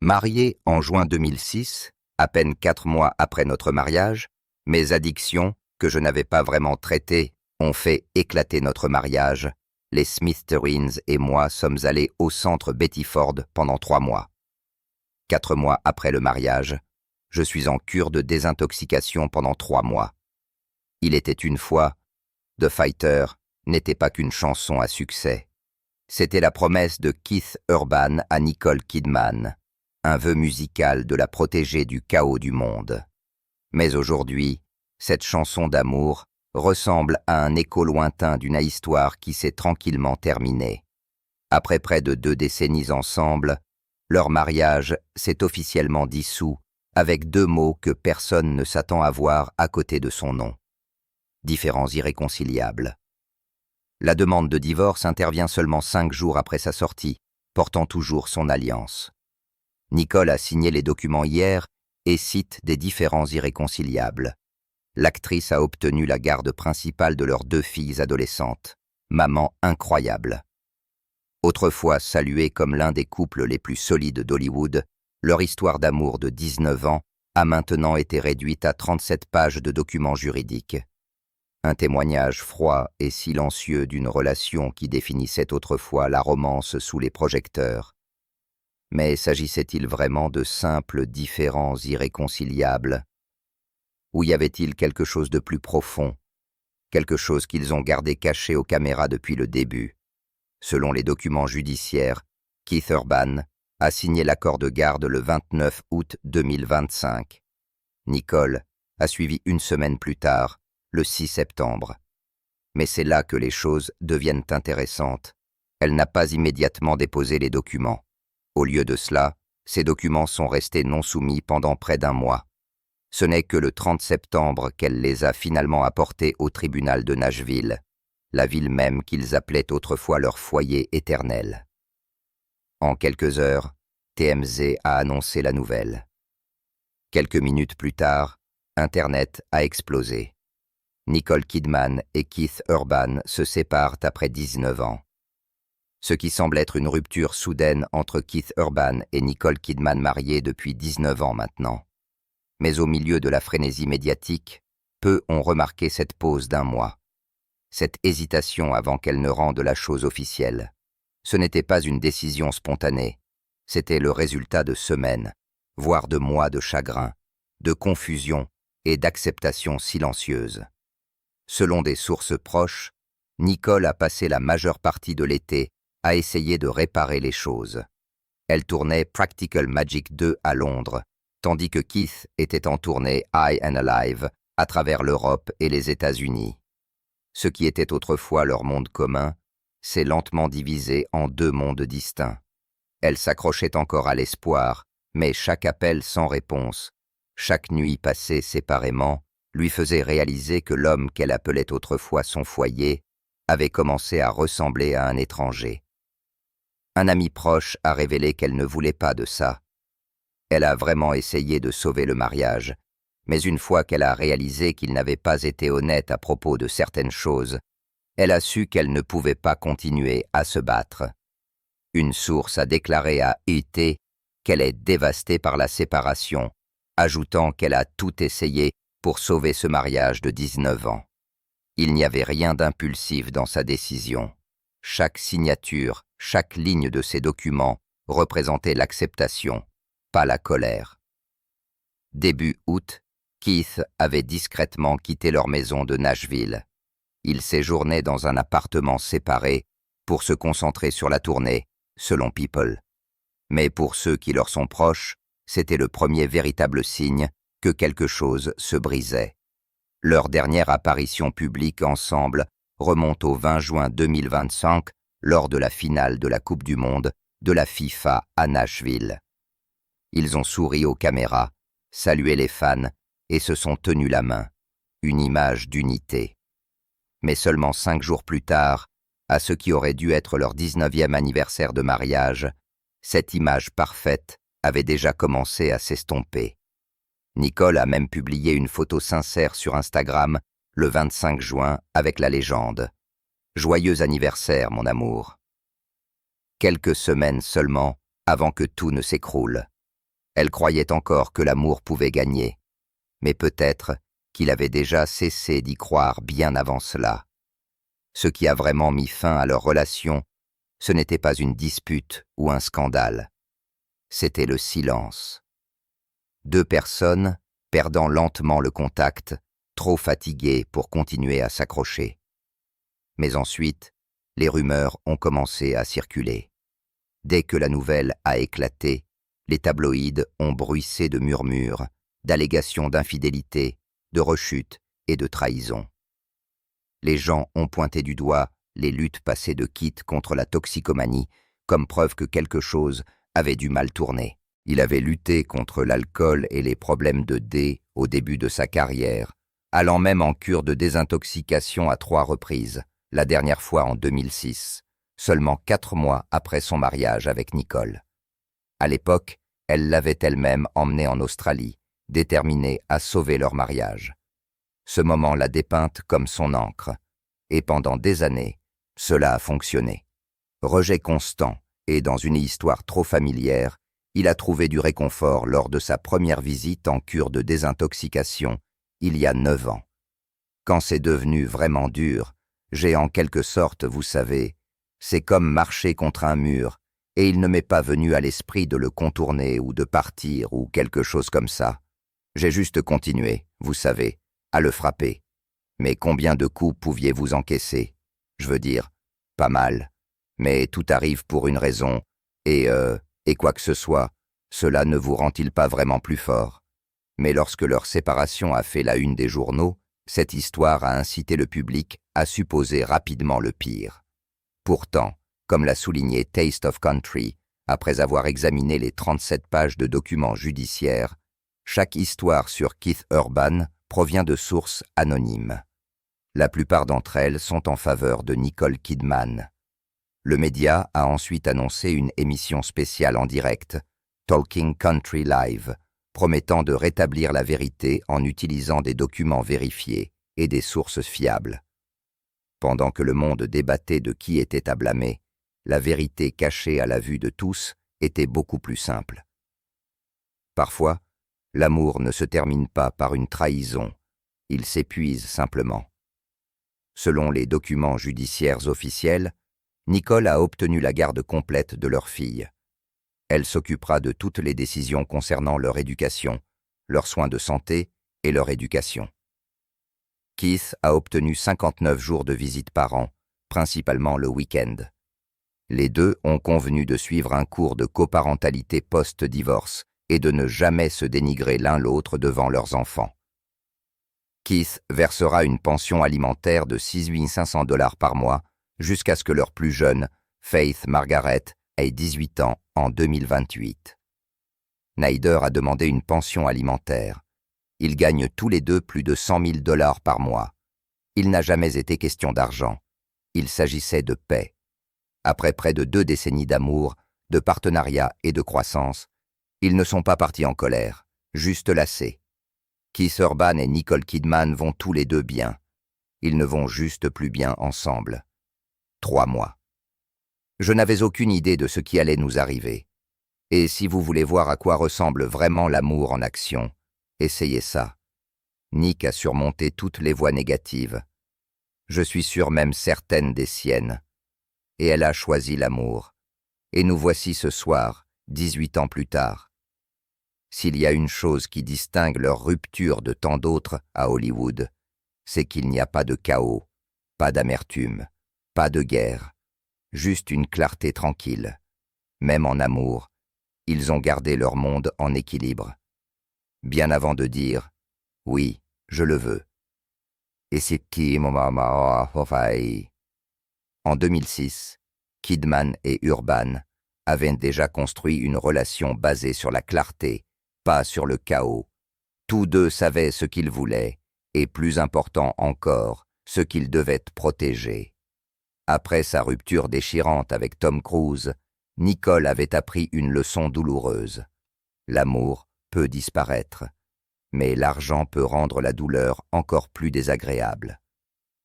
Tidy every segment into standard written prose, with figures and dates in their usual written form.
Marié en juin 2006, à peine 4 mois après notre mariage, mes addictions, que je n'avais pas vraiment traitées, ont fait éclater notre mariage. Les Smithereens et moi sommes allés au centre Betty Ford pendant 3 mois. 4 mois après le mariage, je suis en cure de désintoxication pendant 3 mois. Il était une fois, The Fighter n'était pas qu'une chanson à succès. C'était la promesse de Keith Urban à Nicole Kidman, un vœu musical de la protéger du chaos du monde. Mais aujourd'hui, cette chanson d'amour ressemble à un écho lointain d'une histoire qui s'est tranquillement terminée. Après près de 2 décennies ensemble, leur mariage s'est officiellement dissous avec 2 mots que personne ne s'attend à voir à côté de son nom. Différends irréconciliables. La demande de divorce intervient seulement 5 jours après sa sortie, portant toujours son alliance. Nicole a signé les documents hier et cite des différends irréconciliables. L'actrice a obtenu la garde principale de leurs 2 filles adolescentes. Maman incroyable. Autrefois saluée comme l'un des couples les plus solides d'Hollywood, leur histoire d'amour de 19 ans a maintenant été réduite à 37 pages de documents juridiques. Un témoignage froid et silencieux d'une relation qui définissait autrefois la romance sous les projecteurs. Mais s'agissait-il vraiment de simples différends irréconciliables? Ou y avait-il quelque chose de plus profond, quelque chose qu'ils ont gardé caché aux caméras depuis le début? Selon les documents judiciaires, Keith Urban a signé l'accord de garde le 29 août 2025. Nicole a suivi 1 semaine plus tard, le 6 septembre. Mais c'est là que les choses deviennent intéressantes. Elle n'a pas immédiatement déposé les documents. Au lieu de cela, ces documents sont restés non soumis pendant près d'1 mois. Ce n'est que le 30 septembre qu'elle les a finalement apportés au tribunal de Nashville, la ville même qu'ils appelaient autrefois leur foyer éternel. En quelques heures, TMZ a annoncé la nouvelle. Quelques minutes plus tard, Internet a explosé. Nicole Kidman et Keith Urban se séparent après 19 ans. Ce qui semble être une rupture soudaine entre Keith Urban et Nicole Kidman mariés depuis 19 ans maintenant. Mais au milieu de la frénésie médiatique, peu ont remarqué cette pause d'1 mois. Cette hésitation avant qu'elle ne rende la chose officielle. Ce n'était pas une décision spontanée, c'était le résultat de semaines, voire de mois de chagrin, de confusion et d'acceptation silencieuse. Selon des sources proches, Nicole a passé la majeure partie de l'été à essayer de réparer les choses. Elle tournait Practical Magic 2 à Londres, tandis que Keith était en tournée High and Alive à travers l'Europe et les États-Unis. Ce qui était autrefois leur monde commun s'est lentement divisé en 2 mondes distincts. Elle s'accrochait encore à l'espoir, mais chaque appel sans réponse, chaque nuit passée séparément, lui faisait réaliser que l'homme qu'elle appelait autrefois son foyer avait commencé à ressembler à un étranger. Un ami proche a révélé qu'elle ne voulait pas de ça. Elle a vraiment essayé de sauver le mariage, mais une fois qu'elle a réalisé qu'il n'avait pas été honnête à propos de certaines choses, elle a su qu'elle ne pouvait pas continuer à se battre. Une source a déclaré à E.T. qu'elle est dévastée par la séparation, ajoutant qu'elle a tout essayé pour sauver ce mariage de 19 ans. Il n'y avait rien d'impulsif dans sa décision. Chaque signature, chaque ligne de ses documents représentait l'acceptation, pas la colère. Début août, Keith avait discrètement quitté leur maison de Nashville. Ils séjournaient dans un appartement séparé pour se concentrer sur la tournée, selon People. Mais pour ceux qui leur sont proches, c'était le premier véritable signe que quelque chose se brisait. Leur dernière apparition publique ensemble remonte au 20 juin 2025 lors de la finale de la Coupe du Monde de la FIFA à Nashville. Ils ont souri aux caméras, salué les fans et se sont tenus la main, une image d'unité. Mais seulement 5 jours plus tard, à ce qui aurait dû être leur 19e anniversaire de mariage, cette image parfaite avait déjà commencé à s'estomper. Nicole a même publié une photo sincère sur Instagram le 25 juin avec la légende « Joyeux anniversaire, mon amour ». Quelques semaines seulement avant que tout ne s'écroule. Elle croyait encore que l'amour pouvait gagner, mais peut-être qu'il avait déjà cessé d'y croire bien avant cela. Ce qui a vraiment mis fin à leur relation, ce n'était pas une dispute ou un scandale. C'était le silence. Deux personnes perdant lentement le contact, trop fatiguées pour continuer à s'accrocher. Mais ensuite, les rumeurs ont commencé à circuler. Dès que la nouvelle a éclaté, les tabloïds ont bruissé de murmures, d'allégations d'infidélité, de rechutes et de trahison. Les gens ont pointé du doigt les luttes passées de Keith contre la toxicomanie comme preuve que quelque chose avait dû mal tourner. Il avait lutté contre l'alcool et les problèmes de D au début de sa carrière, allant même en cure de désintoxication à 3 reprises, la dernière fois en 2006, seulement 4 mois après son mariage avec Nicole. À l'époque, elle l'avait elle-même emmené en Australie, déterminée à sauver leur mariage. Ce moment l'a dépeinte comme son encre, et pendant des années, cela a fonctionné. Rejet constant, et dans une histoire trop familière, il a trouvé du réconfort lors de sa première visite en cure de désintoxication, il y a 9 ans. Quand c'est devenu vraiment dur, j'ai en quelque sorte, vous savez, c'est comme marcher contre un mur, et il ne m'est pas venu à l'esprit de le contourner ou de partir ou quelque chose comme ça. J'ai juste continué, vous savez, à le frapper. Mais combien de coups pouviez-vous encaisser? Je veux dire, pas mal. Mais tout arrive pour une raison, et quoi que ce soit, cela ne vous rend-il pas vraiment plus fort? Mais lorsque leur séparation a fait la une des journaux, cette histoire a incité le public à supposer rapidement le pire. Pourtant, comme l'a souligné Taste of Country, après avoir examiné les 37 pages de documents judiciaires, chaque histoire sur Keith Urban provient de sources anonymes. La plupart d'entre elles sont en faveur de Nicole Kidman. Le média a ensuite annoncé une émission spéciale en direct, Talking Country Live, promettant de rétablir la vérité en utilisant des documents vérifiés et des sources fiables. Pendant que le monde débattait de qui était à blâmer, la vérité cachée à la vue de tous était beaucoup plus simple. Parfois, l'amour ne se termine pas par une trahison, il s'épuise simplement. Selon les documents judiciaires officiels, Nicole a obtenu la garde complète de leur fille. Elle s'occupera de toutes les décisions concernant leur éducation, leurs soins de santé et leur éducation. Keith a obtenu 59 jours de visite par an, principalement le week-end. Les deux ont convenu de suivre un cours de coparentalité post-divorce et de ne jamais se dénigrer l'un l'autre devant leurs enfants. Keith versera une pension alimentaire de 6 500 $ par mois jusqu'à ce que leur plus jeune, Faith Margaret, ait 18 ans en 2028. Snyder a demandé une pension alimentaire. Ils gagnent tous les deux plus de 100 000 $ par mois. Il n'a jamais été question d'argent. Il s'agissait de paix. Après près de 2 décennies d'amour, de partenariat et de croissance, ils ne sont pas partis en colère, juste lassés. Keith Urban et Nicole Kidman vont tous les deux bien. Ils ne vont juste plus bien ensemble. 3 mois. Je n'avais aucune idée de ce qui allait nous arriver. Et si vous voulez voir à quoi ressemble vraiment l'amour en action, essayez ça. Nick a surmonté toutes les voix négatives. Je suis sûre même certaines des siennes. Et elle a choisi l'amour. Et nous voici ce soir, 18 ans plus tard. S'il y a une chose qui distingue leur rupture de tant d'autres à Hollywood, c'est qu'il n'y a pas de chaos, pas d'amertume, pas de guerre, juste une clarté tranquille. Même en amour, ils ont gardé leur monde en équilibre. Bien avant de dire « oui, je le veux ». Et c'est qui mon maman En 2006, Kidman et Urban avaient déjà construit une relation basée sur la clarté, pas sur le chaos. Tous deux savaient ce qu'ils voulaient, et plus important encore, ce qu'ils devaient protéger. Après sa rupture déchirante avec Tom Cruise, Nicole avait appris une leçon douloureuse. L'amour peut disparaître, mais l'argent peut rendre la douleur encore plus désagréable.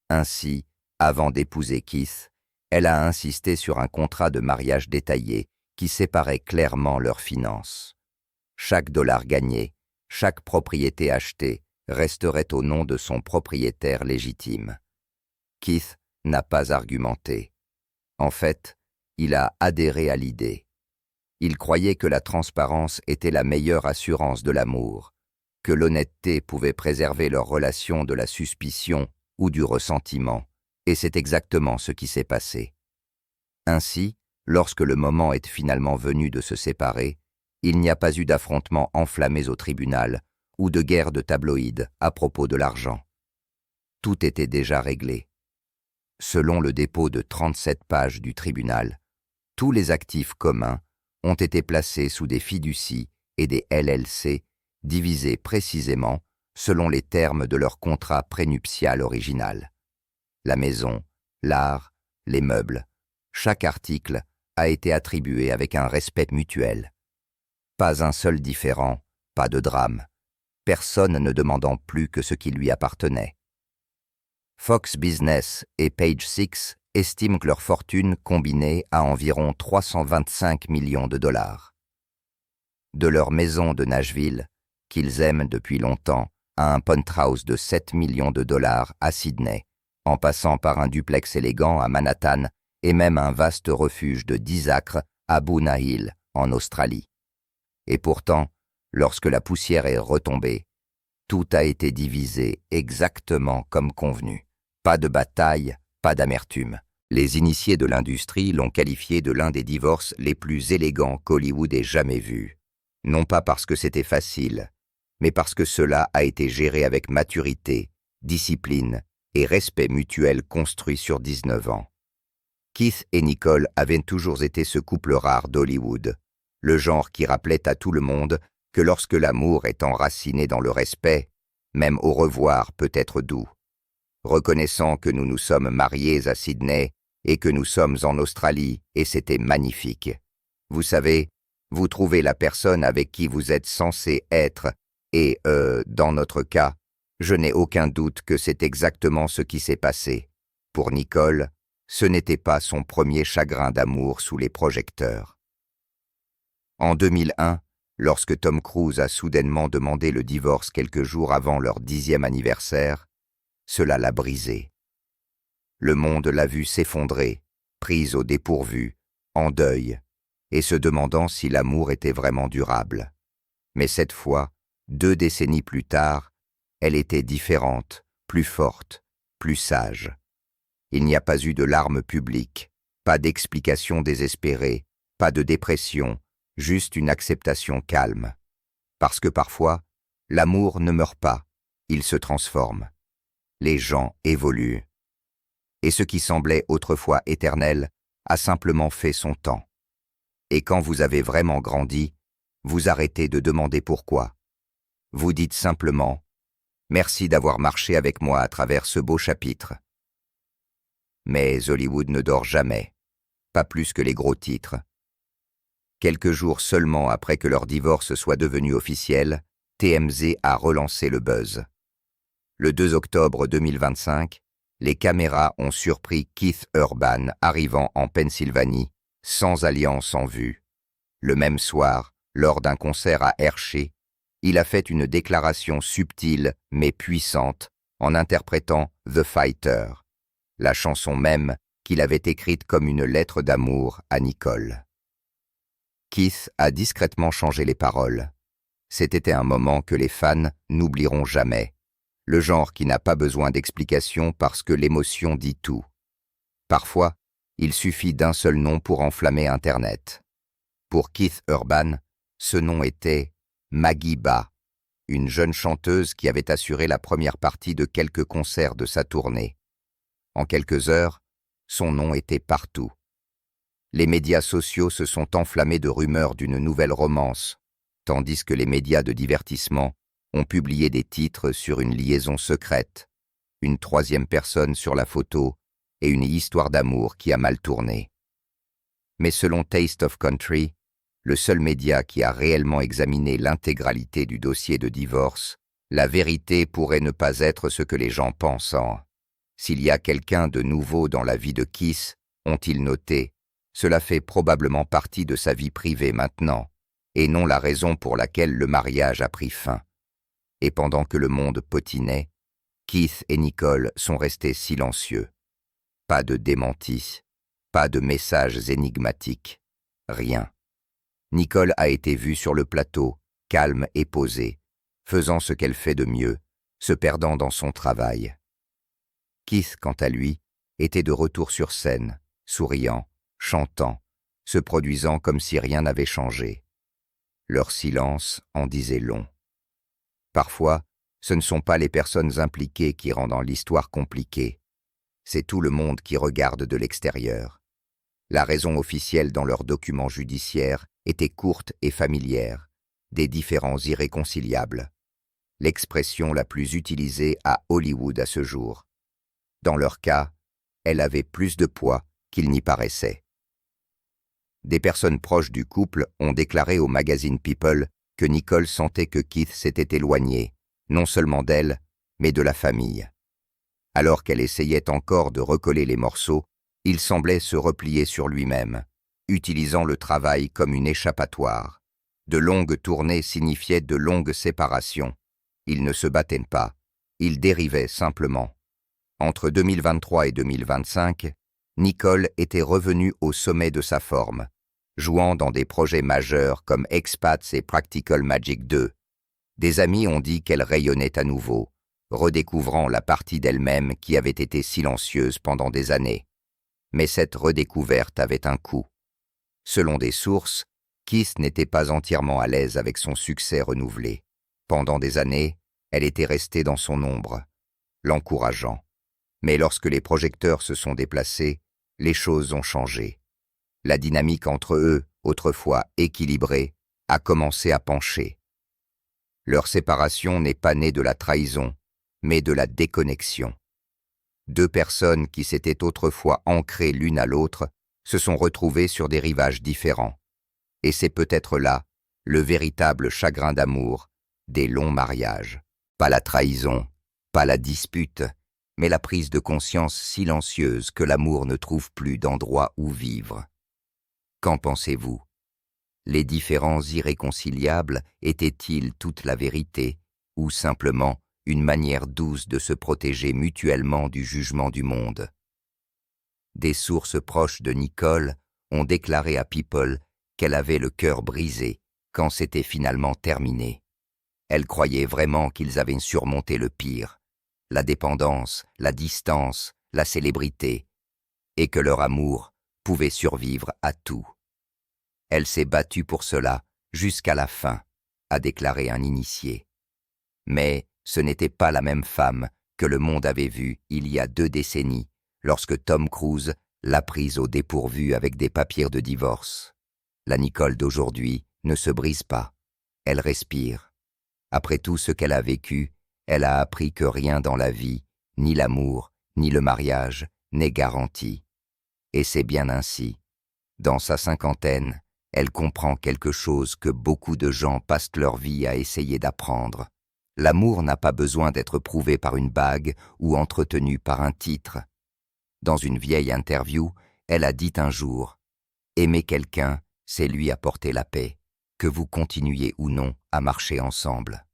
Ainsi, avant d'épouser Keith, elle a insisté sur un contrat de mariage détaillé qui séparait clairement leurs finances. chaque dollar gagné, chaque propriété achetée resterait au nom de son propriétaire légitime. Keith n'a pas argumenté. En fait, il a adhéré à l'idée. Il croyait que la transparence était la meilleure assurance de l'amour, que l'honnêteté pouvait préserver leur relation de la suspicion ou du ressentiment, et c'est exactement ce qui s'est passé. Ainsi, lorsque le moment est finalement venu de se séparer, il n'y a pas eu d'affrontements enflammés au tribunal ou de guerre de tabloïds à propos de l'argent. Tout était déjà réglé. Selon le dépôt de 37 pages du tribunal, tous les actifs communs ont été placés sous des fiducies et des LLC divisés précisément selon les termes de leur contrat prénuptial original. La maison, l'art, les meubles, chaque article a été attribué avec un respect mutuel. Pas un seul différend, pas de drame, personne ne demandant plus que ce qui lui appartenait. Fox Business et Page Six estiment que leur fortune combinée à environ 325 millions de dollars. De leur maison de Nashville, qu'ils aiment depuis longtemps, à un penthouse de 7 millions de dollars à Sydney, en passant par un duplex élégant à Manhattan et même un vaste refuge de 10 acres à Boonah Hill, en Australie. Et pourtant, lorsque la poussière est retombée, tout a été divisé exactement comme convenu. Pas de bataille, pas d'amertume. Les initiés de l'industrie l'ont qualifié de l'un des divorces les plus élégants qu'Hollywood ait jamais vus. Non pas parce que c'était facile, mais parce que cela a été géré avec maturité, discipline et respect mutuel construit sur 19 ans. Keith et Nicole avaient toujours été ce couple rare d'Hollywood, le genre qui rappelait à tout le monde que lorsque l'amour est enraciné dans le respect, même au revoir peut être doux. Reconnaissant que nous nous sommes mariés à Sydney et que nous sommes en Australie, et c'était magnifique. Vous savez, vous trouvez la personne avec qui vous êtes censé être, et, dans notre cas, je n'ai aucun doute que c'est exactement ce qui s'est passé. Pour Nicole, ce n'était pas son premier chagrin d'amour sous les projecteurs. En 2001, lorsque Tom Cruise a soudainement demandé le divorce quelques jours avant leur 10e anniversaire, cela l'a brisé. Le monde l'a vu s'effondrer, prise au dépourvu, en deuil, et se demandant si l'amour était vraiment durable. Mais cette fois, 2 décennies plus tard, elle était différente, plus forte, plus sage. Il n'y a pas eu de larmes publiques, pas d'explications désespérées, pas de dépression, juste une acceptation calme. Parce que parfois, l'amour ne meurt pas, il se transforme. Les gens évoluent. Et ce qui semblait autrefois éternel a simplement fait son temps. Et quand vous avez vraiment grandi, vous arrêtez de demander pourquoi. Vous dites simplement « Merci d'avoir marché avec moi à travers ce beau chapitre ». Mais Hollywood ne dort jamais, pas plus que les gros titres. Quelques jours seulement après que leur divorce soit devenu officiel, TMZ a relancé le buzz. Le 2 octobre 2025, les caméras ont surpris Keith Urban arrivant en Pennsylvanie, sans alliance en vue. Le même soir, lors d'un concert à Hershey, il a fait une déclaration subtile mais puissante en interprétant The Fighter, la chanson même qu'il avait écrite comme une lettre d'amour à Nicole. Keith a discrètement changé les paroles. C'était un moment que les fans n'oublieront jamais. Le genre qui n'a pas besoin d'explication parce que l'émotion dit tout. Parfois, il suffit d'un seul nom pour enflammer Internet. Pour Keith Urban, ce nom était Maggie Ba, une jeune chanteuse qui avait assuré la première partie de quelques concerts de sa tournée. En quelques heures, son nom était partout. Les médias sociaux se sont enflammés de rumeurs d'une nouvelle romance, tandis que les médias de divertissement ont publié des titres sur une liaison secrète, une 3e personne sur la photo et une histoire d'amour qui a mal tourné. Mais selon Taste of Country, le seul média qui a réellement examiné l'intégralité du dossier de divorce, la vérité pourrait ne pas être ce que les gens pensent. S'il y a quelqu'un de nouveau dans la vie de Keith, ont-ils noté, cela fait probablement partie de sa vie privée maintenant. et non la raison pour laquelle le mariage a pris fin. Et pendant que le monde potinait, Keith et Nicole sont restés silencieux. Pas de démentis, pas de messages énigmatiques, rien. Nicole a été vue sur le plateau, calme et posée, faisant ce qu'elle fait de mieux, se perdant dans son travail. Keith, quant à lui, était de retour sur scène, souriant, chantant, se produisant comme si rien n'avait changé. Leur silence en disait long. Parfois, ce ne sont pas les personnes impliquées qui rendent l'histoire compliquée, c'est tout le monde qui regarde de l'extérieur. La raison officielle dans leurs documents judiciaires était courte et familière, des différends irréconciliables. L'expression la plus utilisée à Hollywood à ce jour. Dans leur cas, elle avait plus de poids qu'il n'y paraissait. Des personnes proches du couple ont déclaré au magazine People que Nicole sentait que Keith s'était éloigné, non seulement d'elle, mais de la famille. Alors qu'elle essayait encore de recoller les morceaux, il semblait se replier sur lui-même, utilisant le travail comme une échappatoire. De longues tournées signifiaient de longues séparations. Il ne se battait pas, il dérivait simplement. Entre 2023 et 2025, Nicole était revenue au sommet de sa forme, jouant dans des projets majeurs comme Expats et Practical Magic 2. Des amis ont dit qu'elle rayonnait à nouveau, redécouvrant la partie d'elle-même qui avait été silencieuse pendant des années. Mais cette redécouverte avait un coût. Selon des sources, Keith n'était pas entièrement à l'aise avec son succès renouvelé. Pendant des années, elle était restée dans son ombre, l'encourageant. Mais lorsque les projecteurs se sont déplacés, les choses ont changé. La dynamique entre eux, autrefois équilibrée, a commencé à pencher. Leur séparation n'est pas née de la trahison, mais de la déconnexion. Deux personnes qui s'étaient autrefois ancrées l'une à l'autre se sont retrouvées sur des rivages différents. Et c'est peut-être là le véritable chagrin d'amour des longs mariages. Pas la trahison, pas la dispute, mais la prise de conscience silencieuse que l'amour ne trouve plus d'endroit où vivre. Qu'en pensez-vous? Les différends irréconciliables étaient-ils toute la vérité, ou simplement une manière douce de se protéger mutuellement du jugement du monde? Des sources proches de Nicole ont déclaré à People qu'elle avait le cœur brisé quand c'était finalement terminé. Elle croyait vraiment qu'ils avaient surmonté le pire, la dépendance, la distance, la célébrité, et que leur amour pouvait survivre à tout. Elle s'est battue pour cela jusqu'à la fin, a déclaré un initié. Mais ce n'était pas la même femme que le monde avait vue il y a 2 décennies, lorsque Tom Cruise l'a prise au dépourvu avec des papiers de divorce. La Nicole d'aujourd'hui ne se brise pas, elle respire. Après tout ce qu'elle a vécu, elle a appris que rien dans la vie, ni l'amour, ni le mariage, n'est garanti. Et c'est bien ainsi. Dans sa 50aine, elle comprend quelque chose que beaucoup de gens passent leur vie à essayer d'apprendre. L'amour n'a pas besoin d'être prouvé par une bague ou entretenu par un titre. Dans une vieille interview, elle a dit un jour « Aimer quelqu'un, c'est lui apporter la paix, que vous continuiez ou non à marcher ensemble. »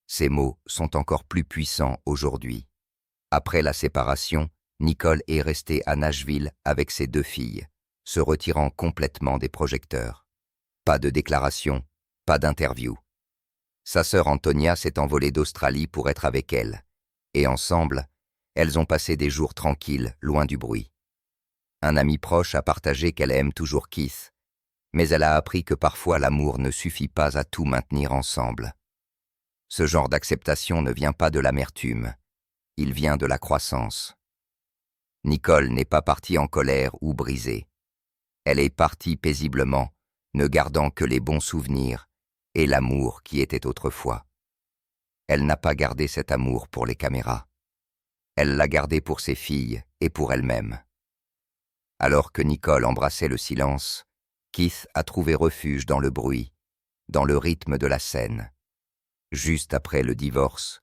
Ces mots sont encore plus puissants aujourd'hui. Après la séparation, Nicole est restée à Nashville avec ses 2 filles, se retirant complètement des projecteurs. Pas de déclaration, pas d'interview. Sa sœur Antonia s'est envolée d'Australie pour être avec elle, et ensemble, elles ont passé des jours tranquilles, loin du bruit. Un ami proche a partagé qu'elle aime toujours Keith, mais elle a appris que parfois l'amour ne suffit pas à tout maintenir ensemble. Ce genre d'acceptation ne vient pas de l'amertume, il vient de la croissance. Nicole n'est pas partie en colère ou brisée. Elle est partie paisiblement, ne gardant que les bons souvenirs et l'amour qui était autrefois. Elle n'a pas gardé cet amour pour les caméras. Elle l'a gardé pour ses filles et pour elle-même. Alors que Nicole embrassait le silence, Keith a trouvé refuge dans le bruit, dans le rythme de la scène. Juste après le divorce,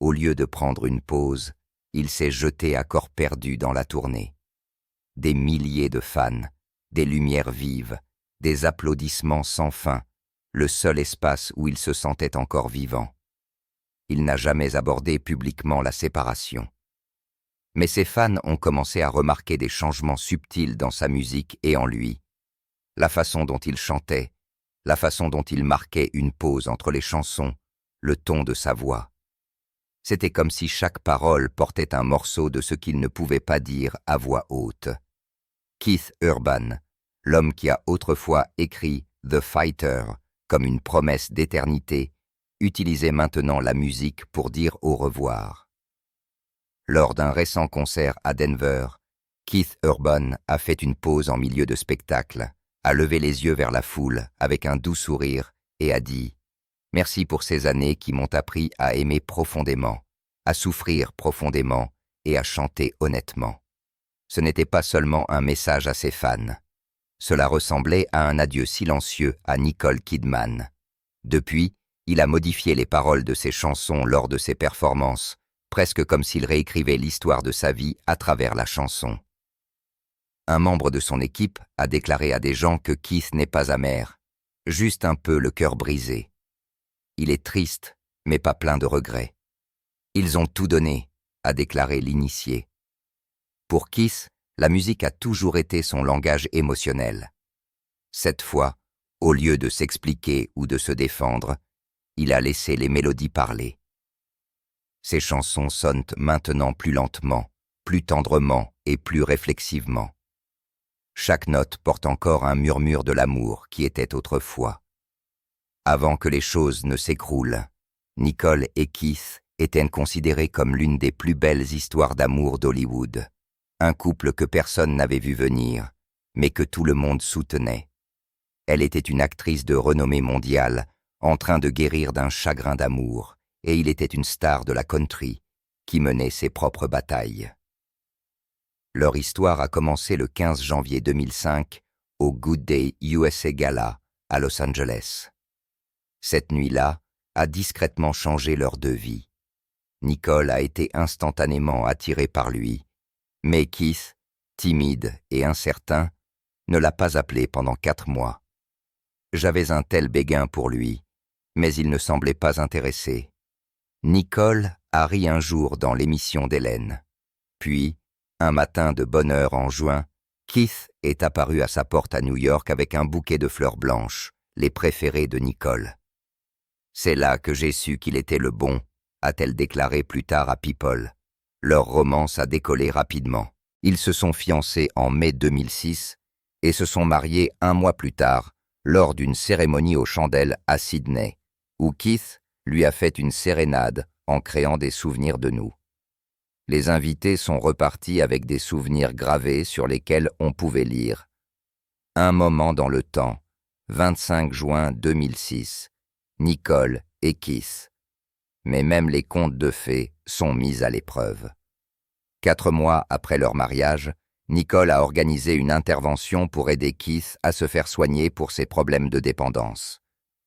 au lieu de prendre une pause, il s'est jeté à corps perdu dans la tournée. Des milliers de fans, des lumières vives, des applaudissements sans fin, le seul espace où il se sentait encore vivant. Il n'a jamais abordé publiquement la séparation. Mais ses fans ont commencé à remarquer des changements subtils dans sa musique et en lui. La façon dont il chantait, la façon dont il marquait une pause entre les chansons, le ton de sa voix. C'était comme si chaque parole portait un morceau de ce qu'il ne pouvait pas dire à voix haute. Keith Urban, l'homme qui a autrefois écrit The Fighter comme une promesse d'éternité, utilisait maintenant la musique pour dire au revoir. Lors d'un récent concert à Denver, Keith Urban a fait une pause en milieu de spectacle, a levé les yeux vers la foule avec un doux sourire et a dit « Merci pour ces années qui m'ont appris à aimer profondément, à souffrir profondément et à chanter honnêtement. » Ce n'était pas seulement un message à ses fans. Cela ressemblait à un adieu silencieux à Nicole Kidman. Depuis, il a modifié les paroles de ses chansons lors de ses performances, presque comme s'il réécrivait l'histoire de sa vie à travers la chanson. Un membre de son équipe a déclaré à des gens que Keith n'est pas amer, juste un peu le cœur brisé. Il est triste, mais pas plein de regrets. Ils ont tout donné, a déclaré l'initié. Pour Keith, la musique a toujours été son langage émotionnel. Cette fois, au lieu de s'expliquer ou de se défendre, il a laissé les mélodies parler. Ses chansons sonnent maintenant plus lentement, plus tendrement et plus réflexivement. Chaque note porte encore un murmure de l'amour qui était autrefois. Avant que les choses ne s'écroulent, Nicole et Keith étaient considérés comme l'une des plus belles histoires d'amour d'Hollywood. Un couple que personne n'avait vu venir, mais que tout le monde soutenait. Elle était une actrice de renommée mondiale, en train de guérir d'un chagrin d'amour, et il était une star de la country, qui menait ses propres batailles. Leur histoire a commencé le 15 janvier 2005 au Good Day USA Gala à Los Angeles. Cette nuit-là a discrètement changé leurs deux vies. Nicole a été instantanément attirée par lui, mais Keith, timide et incertain, ne l'a pas appelé pendant 4 mois. J'avais un tel béguin pour lui, mais il ne semblait pas intéressé. Nicole a ri un jour dans l'émission d'Hélène. Puis, un matin de bonne heure en juin, Keith est apparu à sa porte à New York avec un bouquet de fleurs blanches, les préférées de Nicole. « C'est là que j'ai su qu'il était le bon », a-t-elle déclaré plus tard à People. Leur romance a décollé rapidement. Ils se sont fiancés en mai 2006 et se sont mariés 1 mois plus tard lors d'une cérémonie aux chandelles à Sydney, où Keith lui a fait une sérénade en créant des souvenirs de nous. Les invités sont repartis avec des souvenirs gravés sur lesquels on pouvait lire « Un moment dans le temps, 25 juin 2006, Nicole et Keith ». Mais même les contes de fées sont mis à l'épreuve. 4 mois après leur mariage, Nicole a organisé une intervention pour aider Keith à se faire soigner pour ses problèmes de dépendance.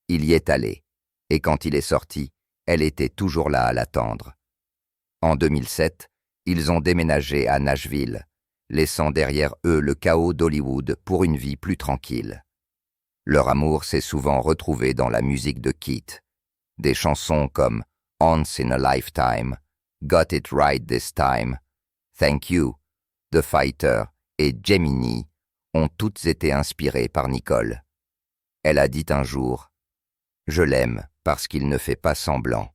Il y est allé, et quand il est sorti, elle était toujours là à l'attendre. En 2007, ils ont déménagé à Nashville, laissant derrière eux le chaos d'Hollywood pour une vie plus tranquille. Leur amour s'est souvent retrouvé dans la musique de Keith. Des chansons comme Once in a Lifetime, Got It Right This Time, Thank You, The Fighter et Gemini ont toutes été inspirées par Nicole. Elle a dit un jour « Je l'aime parce qu'il ne fait pas semblant.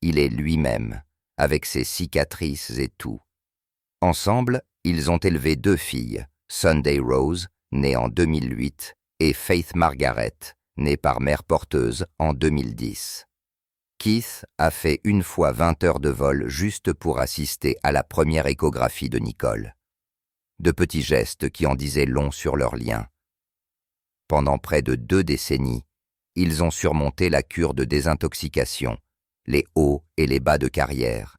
Il est lui-même, avec ses cicatrices et tout. » Ensemble, ils ont élevé 2 filles, Sunday Rose, née en 2008, et Faith Margaret, née par mère porteuse en 2010. Keith a fait 1 fois 20 heures de vol juste pour assister à la première échographie de Nicole. De petits gestes qui en disaient long sur leur lien. Pendant près de 2 décennies, ils ont surmonté la cure de désintoxication, les hauts et les bas de carrière,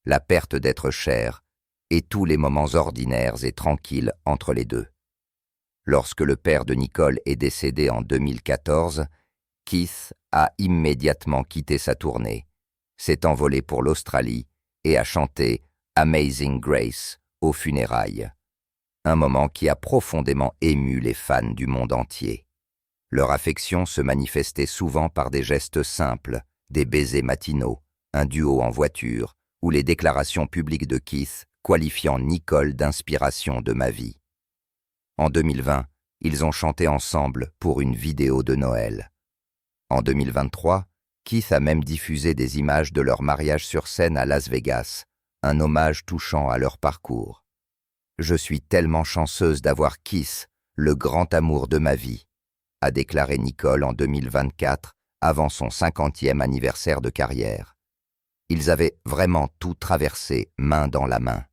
la perte d'être cher et tous les moments ordinaires et tranquilles entre les deux. Lorsque le père de Nicole est décédé en 2014, Keith a immédiatement quitté sa tournée, s'est envolé pour l'Australie et a chanté « Amazing Grace » aux funérailles. Un moment qui a profondément ému les fans du monde entier. Leur affection se manifestait souvent par des gestes simples, des baisers matinaux, un duo en voiture, ou les déclarations publiques de Keith qualifiant Nicole d'inspiration de ma vie. En 2020, ils ont chanté ensemble pour une vidéo de Noël. En 2023, Keith a même diffusé des images de leur mariage sur scène à Las Vegas, un hommage touchant à leur parcours. Je suis tellement chanceuse d'avoir Keith, le grand amour de ma vie, a déclaré Nicole en 2024, avant son 50e anniversaire de carrière. Ils avaient vraiment tout traversé main dans la main.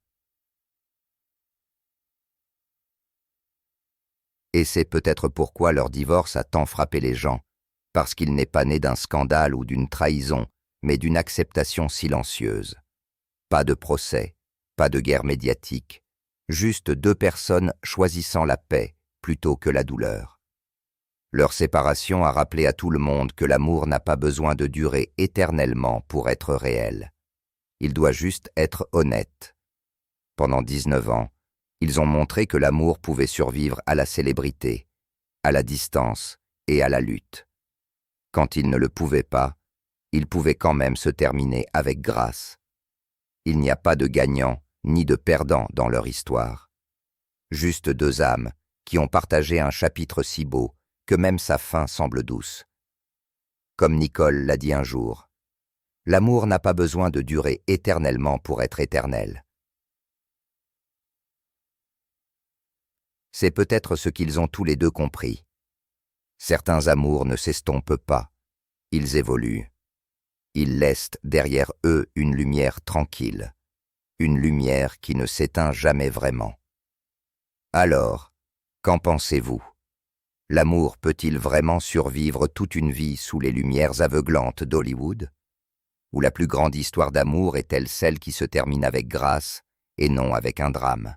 Et c'est peut-être pourquoi leur divorce a tant frappé les gens, parce qu'il n'est pas né d'un scandale ou d'une trahison, mais d'une acceptation silencieuse. Pas de procès, pas de guerre médiatique, juste deux personnes choisissant la paix plutôt que la douleur. Leur séparation a rappelé à tout le monde que l'amour n'a pas besoin de durer éternellement pour être réel. Il doit juste être honnête. Pendant 19 ans, ils ont montré que l'amour pouvait survivre à la célébrité, à la distance et à la lutte. Quand il ne le pouvait pas, il pouvait quand même se terminer avec grâce. Il n'y a pas de gagnant ni de perdant dans leur histoire. Juste deux âmes qui ont partagé un chapitre si beau que même sa fin semble douce. Comme Nicole l'a dit un jour, « L'amour n'a pas besoin de durer éternellement pour être éternel. » C'est peut-être ce qu'ils ont tous les deux compris. Certains amours ne s'estompent pas, ils évoluent. Ils laissent derrière eux une lumière tranquille, une lumière qui ne s'éteint jamais vraiment. Alors, qu'en pensez-vous? L'amour peut-il vraiment survivre toute une vie sous les lumières aveuglantes d'Hollywood? Ou la plus grande histoire d'amour est-elle celle qui se termine avec grâce et non avec un drame?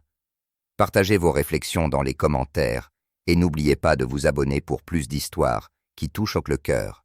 Partagez vos réflexions dans les commentaires et n'oubliez pas de vous abonner pour plus d'histoires qui touchent le cœur.